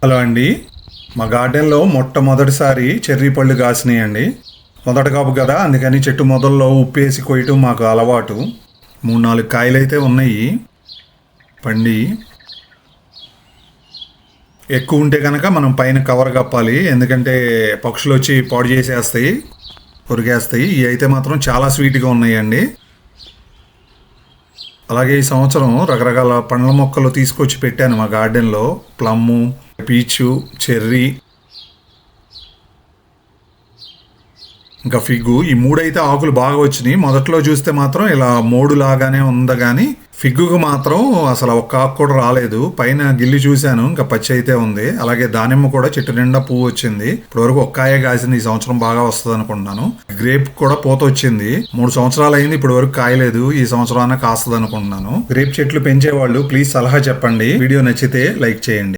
Hello అండి, మా గార్డెన్లో మొట్టమొదటిసారి చెర్రీ పళ్ళు కాసినాయండి. మొదటి కాపు కదా, అందుకని చెట్టు మొదల్లో ఉప్పేసి కొయ్యటం మాకు అలవాటు. 3-4 కాయలు అయితే ఉన్నాయి పండి. ఎక్కువ ఉంటే కనుక మనం పైన కవర్ కప్పాలి, ఎందుకంటే పక్షులు వచ్చి పాడు చేసేస్తాయి, కొరికేస్తాయి. ఇవి అయితే మాత్రం చాలా స్వీట్గా ఉన్నాయండి. అలాగే ఈ సంవత్సరం రకరకాల పండ్ల మొక్కలు తీసుకొచ్చి పెట్టాను మా గార్డెన్లో. ప్లమ్ము, పీచు, చెర్రీ, ఇంకా ఫిగ్గు. ఈ మూడైతే ఆకులు బాగా వచ్చినాయి. మొదట్లో చూస్తే మాత్రం ఇలా మోడు లాగానే ఉంది, కానీ ఫిగ్గుకు మాత్రం అసలు ఒక్క ఆకు కూడా రాలేదు. పైన గిల్లి చూశాను, ఇంకా పచ్చి అయితే ఉంది. అలాగే దానిమ్మ కూడా చెట్టు నిండా పువ్వు వచ్చింది. ఇప్పటివరకు ఒక్కాయే కాసింది. ఈ సంవత్సరం బాగా వస్తుంది అనుకుంటున్నాను. గ్రేప్ కూడా పూత వచ్చింది. 3 సంవత్సరాలు అయింది, ఇప్పటి వరకు కాయలేదు. ఈ సంవత్సరం కాస్తుంది అనుకుంటున్నాను. గ్రేప్ చెట్లు పెంచేవాళ్ళు ప్లీజ్ సలహా చెప్పండి. వీడియో నచ్చితే లైక్ చేయండి.